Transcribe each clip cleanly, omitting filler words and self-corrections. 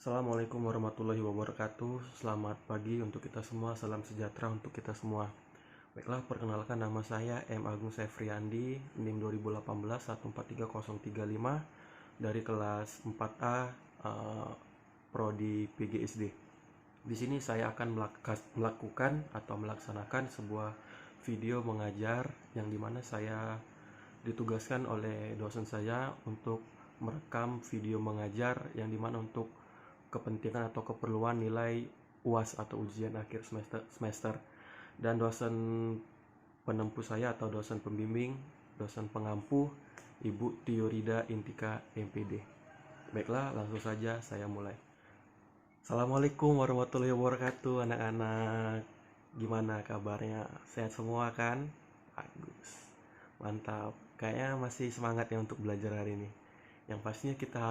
Assalamualaikum warahmatullahi wabarakatuh. Selamat pagi untuk kita semua. Salam sejahtera untuk kita semua. Baiklah, perkenalkan nama saya M. Agung Sefriandi, NIM 2018 143035 dari kelas 4A Prodi PGSD. Di sini saya akan melakukan atau melaksanakan sebuah video mengajar yang dimana saya ditugaskan oleh dosen saya untuk merekam video mengajar yang dimana untuk kepentingan atau keperluan nilai UAS atau ujian akhir semester. Dan dosen penempuh saya atau dosen pembimbing, dosen pengampu, Ibu Tiorida Intika MPD. Baiklah, langsung saja saya mulai. Assalamualaikum warahmatullahi wabarakatuh anak-anak. Gimana kabarnya? Sehat semua kan? Bagus. Mantap. Kayaknya masih semangat ya untuk belajar hari ini. Yang pastinya kita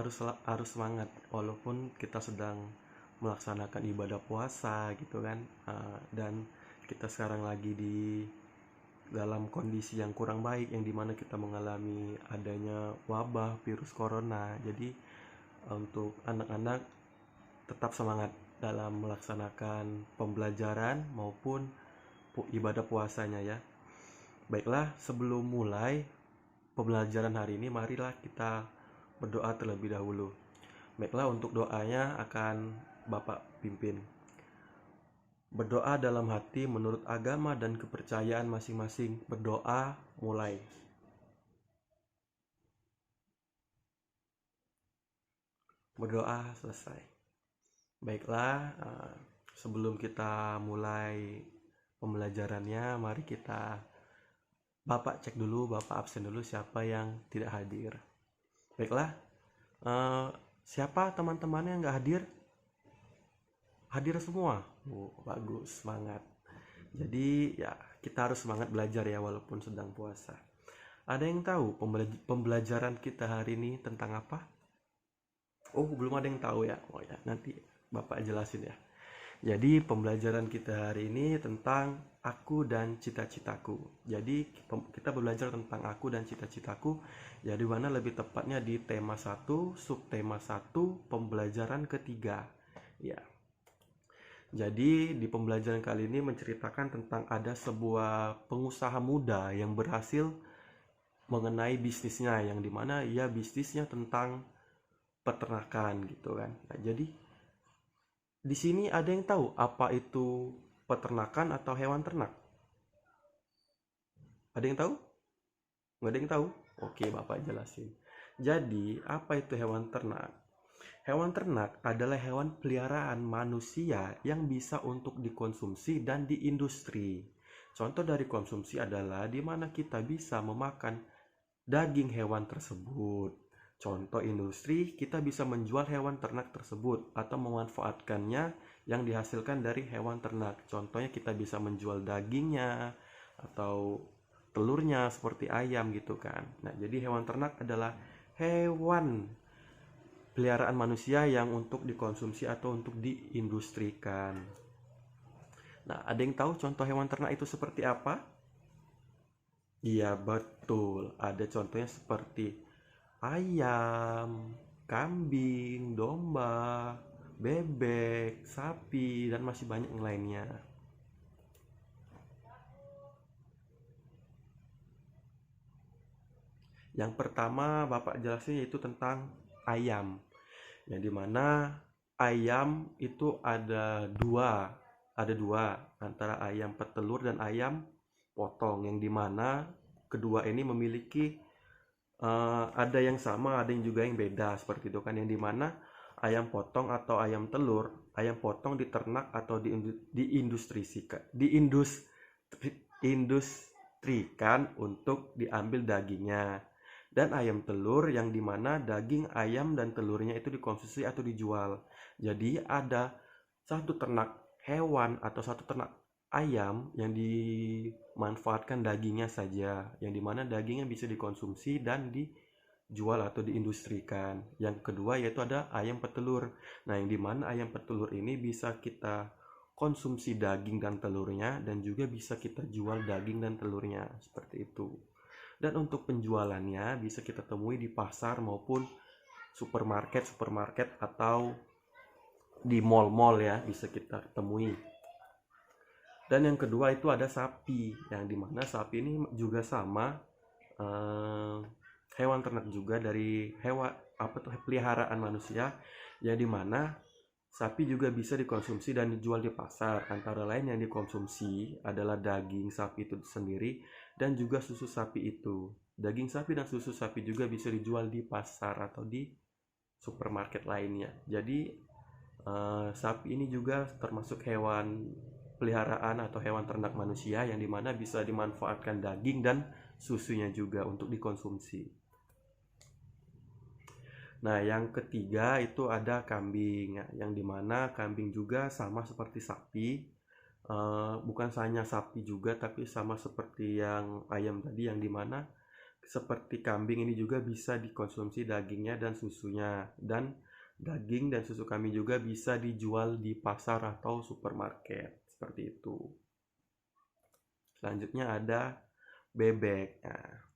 harus semangat walaupun kita sedang melaksanakan ibadah puasa gitu kan. Dan kita sekarang lagi di dalam kondisi yang kurang baik yang dimana kita mengalami adanya wabah virus corona. Jadi untuk anak-anak tetap semangat dalam melaksanakan pembelajaran maupun ibadah puasanya ya. Baiklah, sebelum mulai pembelajaran hari ini, marilah kita berdoa terlebih dahulu. Baiklah, untuk doanya akan Bapak pimpin. Berdoa dalam hati menurut agama dan kepercayaan masing-masing. Berdoa mulai. Berdoa selesai. Baiklah, sebelum kita mulai pembelajarannya, mari kita Bapak cek dulu, Bapak absen dulu siapa yang tidak hadir. Baiklah, siapa teman-temannya yang nggak hadir? Hadir semua. Bagus, semangat. Jadi ya kita harus semangat belajar ya walaupun sedang puasa. Ada yang tahu pembelajaran kita hari ini tentang apa? Oh, belum ada yang tahu ya. Oh ya, nanti Bapak jelasin ya. Jadi pembelajaran kita hari ini tentang aku dan cita-citaku. Jadi kita belajar tentang aku dan cita-citaku. Jadi mana lebih tepatnya di tema 1, subtema 1, pembelajaran ketiga. Ya. Jadi di pembelajaran kali ini menceritakan tentang ada sebuah pengusaha muda yang berhasil mengenai bisnisnya yang dimana ia bisnisnya tentang peternakan gitu kan. Nah, jadi di sini ada yang tahu apa itu peternakan atau hewan ternak? Ada yang tahu? Nggak ada yang tahu? Oke, Bapak jelasin. Jadi, apa itu hewan ternak? Hewan ternak adalah hewan peliharaan manusia yang bisa untuk dikonsumsi dan diindustri. Contoh dari konsumsi adalah di mana kita bisa memakan daging hewan tersebut. Contoh industri, kita bisa menjual hewan ternak tersebut atau memanfaatkannya yang dihasilkan dari hewan ternak. Contohnya kita bisa menjual dagingnya atau telurnya seperti ayam gitu kan. Nah, jadi hewan ternak adalah hewan peliharaan manusia yang untuk dikonsumsi atau untuk diindustrikan. Nah, ada yang tahu contoh hewan ternak itu seperti apa? Iya, betul. Ada contohnya seperti ayam, kambing, domba, bebek, sapi, dan masih banyak yang lainnya. Yang pertama Bapak jelasin yaitu tentang ayam. Yang dimana ayam itu ada dua antara ayam petelur dan ayam potong. Yang dimana kedua ini memiliki ada yang sama, ada yang juga yang beda seperti itu kan. Yang dimana ayam potong atau ayam telur, ayam potong diternak atau diindustrikan untuk diambil dagingnya. Dan ayam telur yang dimana daging ayam dan telurnya itu dikonsumsi atau dijual. Jadi ada satu ternak hewan atau satu ternak ayam yang dimanfaatkan dagingnya saja, yang dimana dagingnya bisa dikonsumsi dan dijual atau diindustrikan. Yang kedua yaitu ada ayam petelur. Nah, yang dimana ayam petelur ini bisa kita konsumsi daging dan telurnya dan juga bisa kita jual daging dan telurnya seperti itu. Dan untuk penjualannya bisa kita temui di pasar maupun supermarket atau di mall-mall ya, bisa kita temui. Dan yang kedua itu ada sapi, yang dimana sapi ini juga sama, hewan ternak juga dari peliharaan manusia, yang dimana sapi juga bisa dikonsumsi dan dijual di pasar. Antara lain yang dikonsumsi adalah daging sapi itu sendiri dan juga susu sapi itu. Daging sapi dan susu sapi juga bisa dijual di pasar atau di supermarket lainnya. Jadi sapi ini juga termasuk hewan peliharaan atau hewan ternak manusia, yang dimana bisa dimanfaatkan daging dan susunya juga untuk dikonsumsi. Nah, yang ketiga itu ada kambing, ya, yang dimana kambing juga sama seperti sapi, bukan hanya sapi juga, tapi sama seperti yang ayam tadi, yang dimana seperti kambing ini juga bisa dikonsumsi dagingnya dan susunya, dan daging dan susu kambing juga bisa dijual di pasar atau supermarket, seperti itu. Selanjutnya ada bebek. Nah,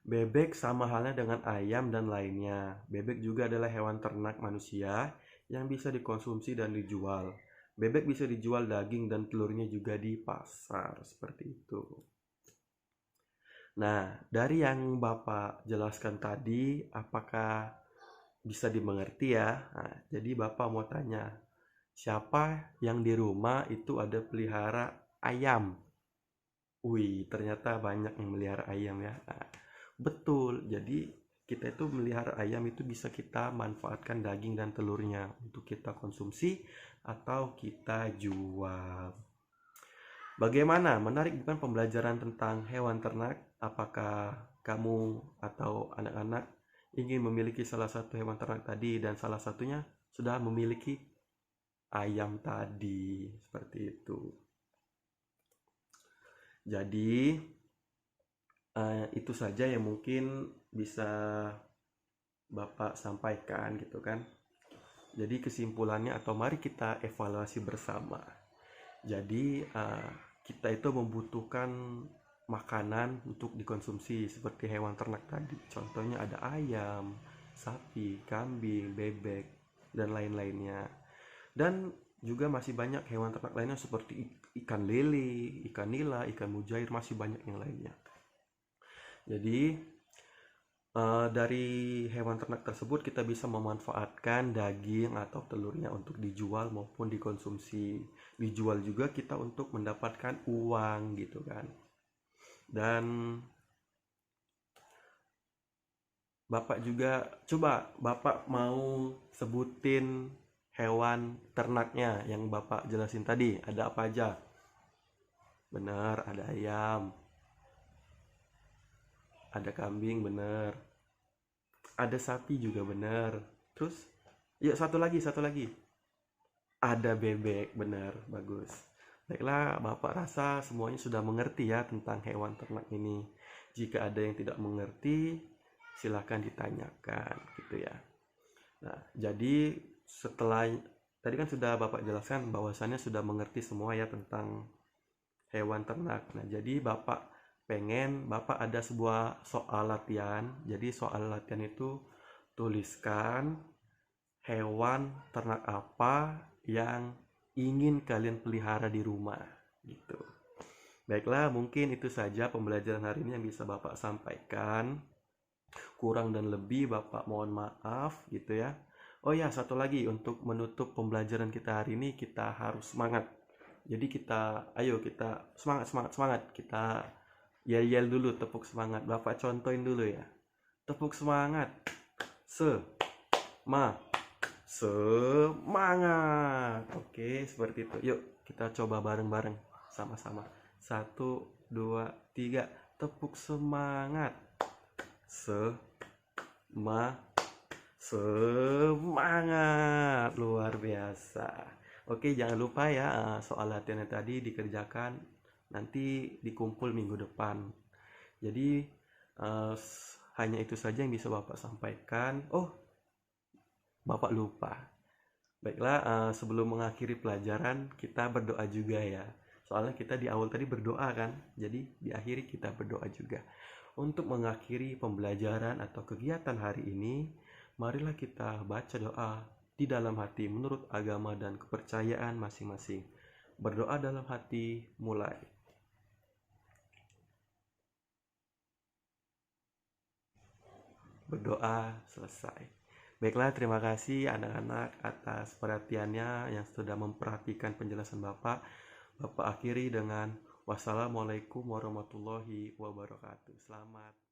bebek sama halnya dengan ayam dan lainnya. Bebek juga adalah hewan ternak manusia yang bisa dikonsumsi dan dijual. Bebek bisa dijual daging dan telurnya juga di pasar, seperti itu. Nah, dari yang Bapak jelaskan tadi, apakah bisa dimengerti ya? Nah, jadi Bapak mau tanya, siapa yang di rumah itu ada pelihara ayam? Wih, ternyata banyak yang melihara ayam ya. Nah, betul, jadi kita itu melihara ayam itu bisa kita manfaatkan daging dan telurnya untuk kita konsumsi atau kita jual. Bagaimana? Menarik bukan pembelajaran tentang hewan ternak? Apakah kamu atau anak-anak ingin memiliki salah satu hewan ternak tadi dan salah satunya sudah memiliki ayam tadi? Seperti itu. Jadi itu saja yang mungkin bisa Bapak sampaikan gitu kan. Jadi kesimpulannya, atau mari kita evaluasi bersama. Jadi kita itu membutuhkan makanan untuk dikonsumsi seperti hewan ternak tadi. Contohnya ada ayam, sapi, kambing, bebek, dan lain-lainnya. Dan juga masih banyak hewan ternak lainnya seperti ikan lele, ikan nila, ikan mujair, masih banyak yang lainnya. Jadi dari hewan ternak tersebut kita bisa memanfaatkan daging atau telurnya untuk dijual maupun dikonsumsi. Dijual juga kita untuk mendapatkan uang gitu kan. Dan Bapak juga, coba Bapak mau sebutin hewan ternaknya yang Bapak jelasin tadi, ada apa aja? Benar, ada ayam, ada kambing, benar. Ada sapi juga, benar. Terus, yuk satu lagi. Ada bebek, benar, bagus. Baiklah, Bapak rasa semuanya sudah mengerti ya tentang hewan ternak ini. Jika ada yang tidak mengerti, silakan ditanyakan, gitu ya. Nah, jadi setelah tadi kan sudah Bapak jelaskan bahwasannya sudah mengerti semua ya tentang hewan ternak. Nah, jadi Bapak ada sebuah soal latihan. Jadi soal latihan itu tuliskan hewan ternak apa yang ingin kalian pelihara di rumah gitu. Baiklah, mungkin itu saja pembelajaran hari ini yang bisa Bapak sampaikan. Kurang dan lebih Bapak mohon maaf gitu ya. Oh ya, satu lagi, untuk menutup pembelajaran kita hari ini kita harus semangat. Jadi ayo kita semangat. Kita yel dulu, tepuk semangat. Bapak contohin dulu ya. Tepuk semangat. Semangat. Oke, seperti itu. Yuk, kita coba bareng-bareng sama-sama. 1, 2, 3. Tepuk semangat. Semangat. Luar biasa. Oke, jangan lupa ya soal latihannya tadi dikerjakan, nanti dikumpul minggu depan. Jadi hanya itu saja yang bisa Bapak sampaikan. Oh, Bapak lupa. Baiklah, sebelum mengakhiri pelajaran kita berdoa juga ya. Soalnya kita di awal tadi berdoa kan, jadi di akhir kita berdoa juga. Untuk mengakhiri pembelajaran atau kegiatan hari ini, marilah kita baca doa. di dalam hati menurut agama dan kepercayaan masing-masing. Berdoa dalam hati, mulai. Berdoa selesai. Baiklah, terima kasih anak-anak atas perhatiannya yang sudah memperhatikan penjelasan Bapak. Bapak akhiri dengan wassalamualaikum warahmatullahi wabarakatuh. Selamat